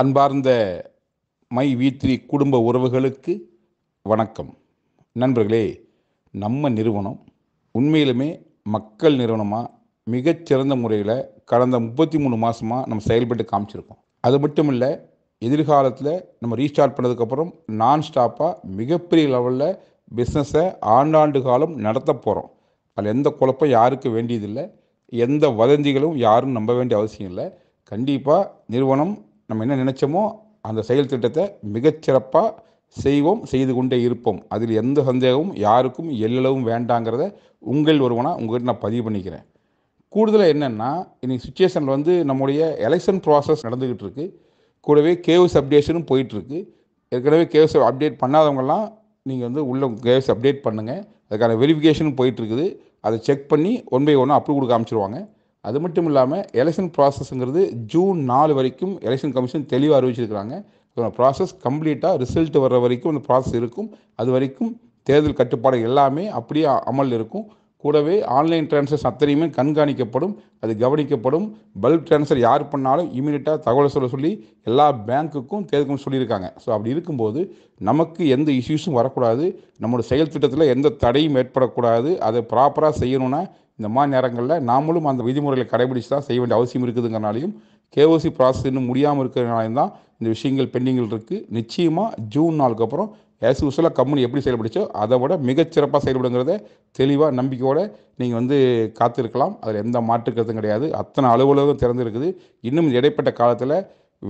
அன்பார்ந்த மை வீ3 குடும்ப உறவுகளுக்கு வணக்கம். நண்பர்களே, நம்ம நிறுவனம் உண்மையிலுமே மக்கள் நிறுவனமாக மிகச்சிறந்த முறையில் கடந்த 33 மாதமாக நம்ம செயல்பட்டு காமிச்சிருக்கோம். அது மட்டும் இல்லை, எதிர்காலத்தில் நம்ம ரீஸ்டார்ட் பண்ணதுக்கப்புறம் நான் ஸ்டாப்பாக மிகப்பெரிய லெவலில் பிஸ்னஸை ஆண்டாண்டு காலம் நடத்த போகிறோம். அதில் எந்த குழப்பம் யாருக்கு வேண்டியதில்லை, எந்த வதந்திகளும் யாரும் நம்ப வேண்டிய அவசியம் இல்லை. கண்டிப்பாக நிறுவனம் நம்ம என்ன நினச்சோமோ அந்த செயல் திட்டத்தை மிகச்சிறப்பாக செய்வோம், செய்து கொண்டே இருப்போம். அதில் எந்த சந்தேகமும் யாருக்கும் எல்லளவும் வேண்டாங்கிறத உங்கள் ஒருவனாக உங்கள்கிட்ட நான் பதிவு பண்ணிக்கிறேன். கூடுதலாக என்னென்னா, இன்றைக்கி சுச்சுவேஷனில் நம்முடைய எலெக்ஷன் ப்ராசஸ் நடந்துக்கிட்டு இருக்குது. கூடவே கேஒசி அப்டேஷனும் போயிட்டுருக்கு. ஏற்கனவே கேஒசி அப்டேட் பண்ணாதவங்கலாம் நீங்கள் உள்ள கேஒசி அப்டேட் பண்ணுங்கள். அதுக்கான வெரிஃபிகேஷனும் போயிட்டுருக்குது. அதை செக் பண்ணி ஒன் பை ஒன்னாக அப்ரூவ் கொடுக்க ஆரம்பிச்சிருவாங்க. அது மட்டும் இல்லாமல் எலெக்ஷன் ப்ராசஸ்ங்கிறது ஜூன் 4 வரைக்கும் எலெக்ஷன் கமிஷன் தெளிவாக அறிவிச்சிருக்கிறாங்க. அந்த ப்ராசஸ் கம்ப்ளீட்டாக ரிசல்ட் வர்ற வரைக்கும் அந்த ப்ராசஸ் இருக்கும். அது வரைக்கும் தேர்தல் கட்டுப்பாடு எல்லாமே அப்படியே அமல் இருக்கும். கூடவே ஆன்லைன் ட்ரான்ஸ்ஃபர்ஸ் அத்தனையுமே கண்காணிக்கப்படும், அது கவனிக்கப்படும். பல்க் ட்ரான்ஸ்ஃபர் யார் பண்ணாலும் இமீடியட்டாக தகவல் சொல்லி எல்லா பேங்க்குக்கும் தேர்தல் சொல்லியிருக்காங்க. ஸோ அப்படி இருக்கும்போது நமக்கு எந்த இஷ்யூஸும் வரக்கூடாது, நம்மளோட செயல் திட்டத்தில் எந்த தடையும் ஏற்படக்கூடாது. அதை ப்ராப்பராக செய்யணுன்னா இந்த மாதிரி நேரங்களில் நாமளும் அந்த விதிமுறைகளை கடைபிடிச்சு தான் செய்ய வேண்டிய அவசியம் இருக்குதுங்கிறனாலையும், கேஓசி ப்ராசஸ் இன்னும் முடியாமல் இருக்கிறனாலையும் தான் இந்த விஷயங்கள் பெண்டிங்கில் இருக்குது. நிச்சயமாக ஜூன் 4க்கு அப்புறம் ஆஸ் யூஸ்வலாக கம்பெனி எப்படி செயல்படுச்சோ அதை விட மிகச்சிறப்பாக செயல்படுங்கிறத தெளிவாக நம்பிக்கையோடு நீங்கள் காத்திருக்கலாம். அதில் எந்த மாற்று கருத்தும் கிடையாது. அத்தனை அலுவலகம் திறந்துருக்குது. இன்னும் இடைப்பட்ட காலத்தில்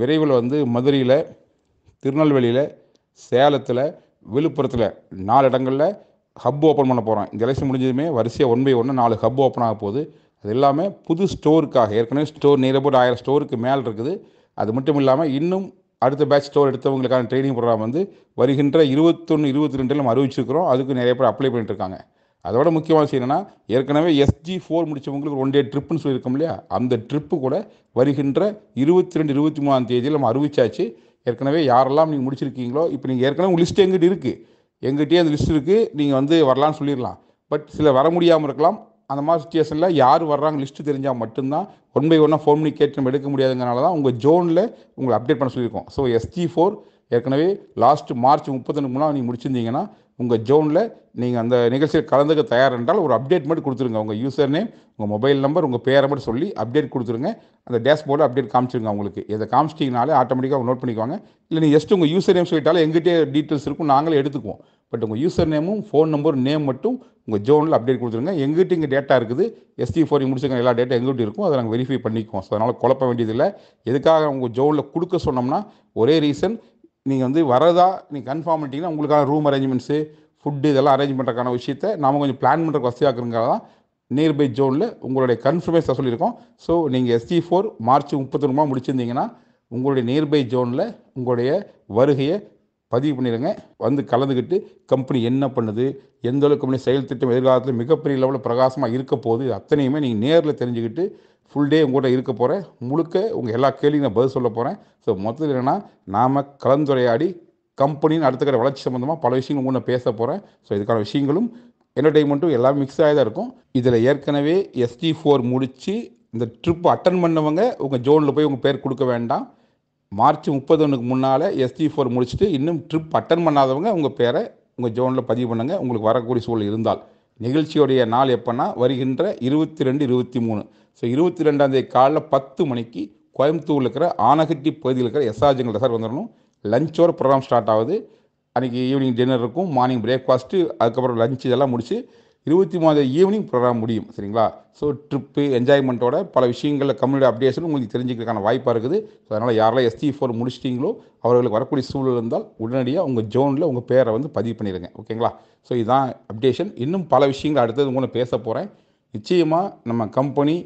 விரைவில் மதுரையில், திருநெல்வேலியில், சேலத்தில், விழுப்புரத்தில் 4 இடங்களில் ஹப் ஓப்பன் பண்ண போகிறோம். இந்த எலெக்ஷன் முடிஞ்சதுமே வரிசையாக ஒன் பை ஒன்று 4 ஹப் ஓப்பன் ஆக போகுது. அது எல்லாமே புது ஸ்டோருக்காக. ஏற்கனவே ஸ்டோர் நியரபோட் 1000 ஸ்டோருக்கு மேலே இருக்குது. அது மட்டும் இல்லாமல் இன்னும் அடுத்த பேட்ச் ஸ்டோர் எடுத்தவங்களுக்கான ட்ரைனிங் ப்ரோக்ராம் வருகின்ற 21, 22 நம்ம அறிவிச்சிருக்கிறோம். அதுக்கு நிறைய பேர் அப்ளை பண்ணிட்டு இருக்காங்க. அதோட முக்கியமான விஷயம் என்னென்னா, ஏற்கனவே SG4 முடித்தவங்களுக்கு 1 டே ட்ரிப்புன்னு சொல்லியிருக்கோம் இல்லையா, அந்த ட்ரிப்பு கூட வருகின்ற 22, 23ஆம் தேதியில் நம்ம அறிவிச்சாச்சு. ஏற்கனவே யாரெல்லாம் நீங்கள் முடிச்சிருக்கீங்களோ, இப்போ நீங்கள் ஏற்கனவே உங்கள் லிஸ்ட் எங்கிட்ட இருக்குது, எங்கிட்டே அந்த லிஸ்ட் இருக்குது, நீங்கள் வரலான்னு சொல்லிடலாம். பட் சில வர முடியாமல் இருக்கலாம். அந்த மாதிரி சுச்சுவேஷனில் யார் வர்றாங்க லிஸ்ட்டு தெரிஞ்சால் மட்டும்தான் ஒன் பை ஒன்னாக ஃபோன் பண்ணி கேட்டு நம்ம எடுக்க முடியாதுங்கிறனால தான் உங்கள் ஜோனில் உங்களை அப்டேட் பண்ண சொல்லியிருக்கோம். ஸோ SG4 ஏற்கனவே லாஸ்ட் மார்ச் 30 முன்னாடி நீங்கள் முடிச்சிருந்தீங்கன்னா உங்கள் ஜோனில் நீங்கள் அந்த நிகழ்ச்சியில் கலந்துக்க தயார் என்றால் ஒரு அப்டேட் மட்டும் கொடுத்துருங்க. உங்கள் யூசர் நேம், உங்கள் மொபைல் நம்பர், உங்கள் பேரை மட்டும் சொல்லி அப்டேட் கொடுத்துருங்க. அந்த டேஷ்போர்டில் அப்டேட் காமிச்சிருங்க. உங்களுக்கு இதை காமிச்சிட்டிங்கனாலே ஆட்டோமேட்டிக்காக நோட் பண்ணிக்குவாங்க. இல்லை நீங்கள் ஜஸ்ட் உங்கள் யூசர் நேம் சொல்லிட்டாலும் எங்கிட்டே டீட்டெயில்ஸ் இருக்கும், நாங்களே எடுத்துக்குவோம். பட் உங்கள் யூசர் நேமும் ஃபோன் நம்பர் நேம் மட்டும் உங்கள் ஜோனில் அப்டேட் கொடுத்துருங்க. எங்கிட்ட இங்கே டேட்டா இருக்குது, SG4 முடிச்சுக்க எல்லா டேட்டா எங்கிட்ட இருக்கும், அதை நாங்கள் வெரிஃபை பண்ணிக்குவோம். ஸோ அதனால் குழப்ப வேண்டியதில்லை. எதுக்காக உங்கள் ஜோனில் கொடுக்க சொன்னோம்னா ஒரே ரீசன், நீங்கள் வரதா நீங்கள் கன்ஃபார்ம் பண்ணிட்டீங்கன்னா உங்களுக்கான ரூம் அரேஞ்ச்மெண்ட்ஸு, ஃபுட்டு இதெல்லாம் அரேஞ்ச் பண்ணுறதுக்கான விஷயத்தை நாம் கொஞ்சம் பிளான் பண்ணுறதுக்கு வசதியாக்குறதுக்காக தான் நியர்பை ஜோனில் உங்களுடைய கன்ஃபர்மேஷன் சொல்லியிருக்கோம். ஸோ நீங்கள் SG4 மார்ச் 31 முடிச்சிருந்தீங்கன்னா உங்களுடைய நியர்பை ஜோனில் உங்களுடைய வருகையை பதிவு பண்ணிடுங்க. கலந்துக்கிட்டு கம்பெனி என்ன பண்ணுது, எந்த அளவுக்கு கம்பெனி செயல் திட்டம் எதிர்காலத்தில் மிகப்பெரிய லெவலில் பிரகாசமாக இருக்க போகுது, அத்தனையுமே நீங்கள் நேரில் தெரிஞ்சுக்கிட்டு ஃபுல் டே உங்கள்கிட்ட இருக்க போகிறேன். முழுக்க உங்கள் எல்லா கேள்வியும் நான் பதில் சொல்ல போகிறேன். ஸோ மொத்தத்தில் என்னென்னா, நாம் கலந்துரையாடி கம்பெனியின் அடுத்த கட்ட வளர்ச்சி சம்மந்தமாக பல விஷயங்கள் உங்களை பேச போகிறேன். ஸோ இதுக்கான விஷயங்களும் என்டர்டெயின்மெண்ட்டும் எல்லாம் மிக்ஸ் ஆகி தான் இருக்கும். இதில் ஏற்கனவே SG4 முடித்து இந்த ட்ரிப் அட்டன் பண்ணவங்க உங்கள் ஜோனில் போய் உங்கள் பேர் கொடுக்க வேண்டாம். மார்ச் 31க்கு முன்னால் SG4 முடிச்சுட்டு இன்னும் ட்ரிப் அட்டன் பண்ணாதவங்க உங்கள் பேரை உங்கள் ஜோனில் பதிவு பண்ணுங்கள். உங்களுக்கு வரக்கூடிய சூழல் இருந்தால். நிகழ்ச்சியோடைய நாள் எப்போன்னா வருகின்ற 22, 23. ஸோ 22ஆம் தேதி காலைல 10 மணிக்கு கோயம்புத்தூரில் இருக்கிற ஆனகட்டி பகுதியில் இருக்கிற SR ரெசார்ட் வந்துடணும். லஞ்சோட ப்ரோக்ராம் ஸ்டார்ட் ஆகுது. அன்றைக்கி ஈவினிங் டின்னர் இருக்கும், மார்னிங் பிரேக்ஃபாஸ்ட்டு, அதுக்கப்புறம் லஞ்ச் இதெல்லாம் முடிச்சு 23ஆம் ஈவினிங் ப்ரோக்ராம் முடியும். சரிங்களா? ஸோ ட்ரிப்பு என்ஜாய்மெண்ட்டோட பல விஷயங்களில் கம்யூனிட்டி அப்டேஷன் உங்களுக்கு தெரிஞ்சுக்கிறதுக்கான வாய்ப்பாக இருக்குது. ஸோ அதனால் யாரெல்லாம் SG4 முடிச்சிட்டிங்களோ அவர்களுக்கு வரக்கூடிய சூழல் இருந்தால் உடனடியாக உங்கள் ஜோனில் உங்கள் பேரை பதிவு பண்ணிடுங்க. ஓகேங்களா? ஸோ இதுதான் அப்டேஷன். இன்னும் பல விஷயங்கள் அடுத்தது உங்களை பேச போகிறேன். நிச்சயமாக நம்ம கம்பெனி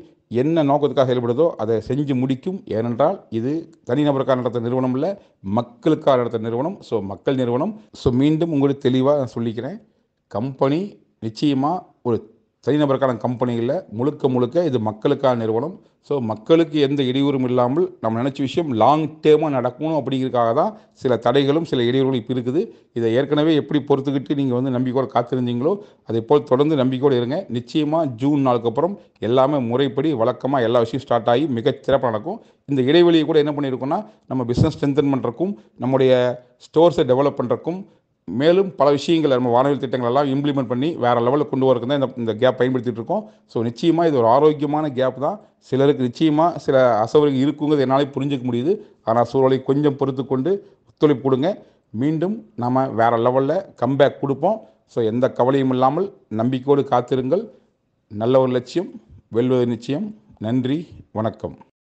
என்ன நோக்கத்துக்காக செயல்படுதோ அதை செஞ்சு முடிக்கும். ஏனென்றால் இது தனிநபருக்காக நடத்துகிற நிறுவனம் இல்லை, மக்களுக்காக நடத்துகிற நிறுவனம். ஸோ மக்கள் நிறுவனம். ஸோ மீண்டும் உங்களுக்கு தெளிவாக நான் சொல்லிக்கிறேன், கம்பெனி நிச்சயமாக ஒரு தனிநபருக்கான கம்பெனிகளில் முழுக்க முழுக்க இது மக்களுக்கான நிறுவனம். ஸோ மக்களுக்கு எந்த இடையூறும் இல்லாமல் நம்ம நினச்ச விஷயம் லாங் டேர்மாக நடக்கணும் அப்படிங்கிறதுக்காக தான் சில தடைகளும் சில இடையூறுகளும் இப்போ இருக்குது. இதை ஏற்கனவே எப்படி பொறுத்துக்கிட்டு நீங்கள் வந்து நம்பிக்கையோடு காத்திருந்தீங்களோ அதே போல் தொடர்ந்து நம்பிக்கையோடு இருங்க. நிச்சயமாக ஜூன் நாளுக்கு அப்புறம் எல்லாமே முறைப்படி வழக்கமாக எல்லா விஷயம் ஸ்டார்ட் ஆகி மிகச்சிறப்பாக நடக்கும். இந்த இடைவெளியை கூட என்ன பண்ணியிருக்கோம்னா நம்ம பிஸ்னஸ் ஸ்ட்ரென்தன் பண்ணுறக்கும் நம்முடைய ஸ்டோர்ஸை டெவலப் பண்ணுறக்கும் மேலும் பல விஷயங்கள் நம்ம வானொலி திட்டங்கள் எல்லாம் இம்ப்ளிமெண்ட் பண்ணி வேறு லெவலில் கொண்டு வரக்கு தான் இந்த கேப் பயன்படுத்திகிட்டு இருக்கோம். ஸோ நிச்சயமாக இது ஒரு ஆரோக்கியமான கேப் தான். சிலருக்கு நிச்சயமாக சில அசௌகரியம் இருக்குங்கிறது என்னாலே புரிஞ்சிக்க முடியுது. ஆனால் சூழலை கொஞ்சம் பொறுத்து கொண்டு ஒத்துழைப்பு கொடுங்க. மீண்டும் நம்ம வேறு லெவலில் கம்பேக் கொடுப்போம். ஸோ எந்த கவலையும் இல்லாமல் நம்பிக்கையோடு காத்திருங்கள். நல்ல ஒரு லட்சியம் வெல்வது நிச்சயம். நன்றி, வணக்கம்.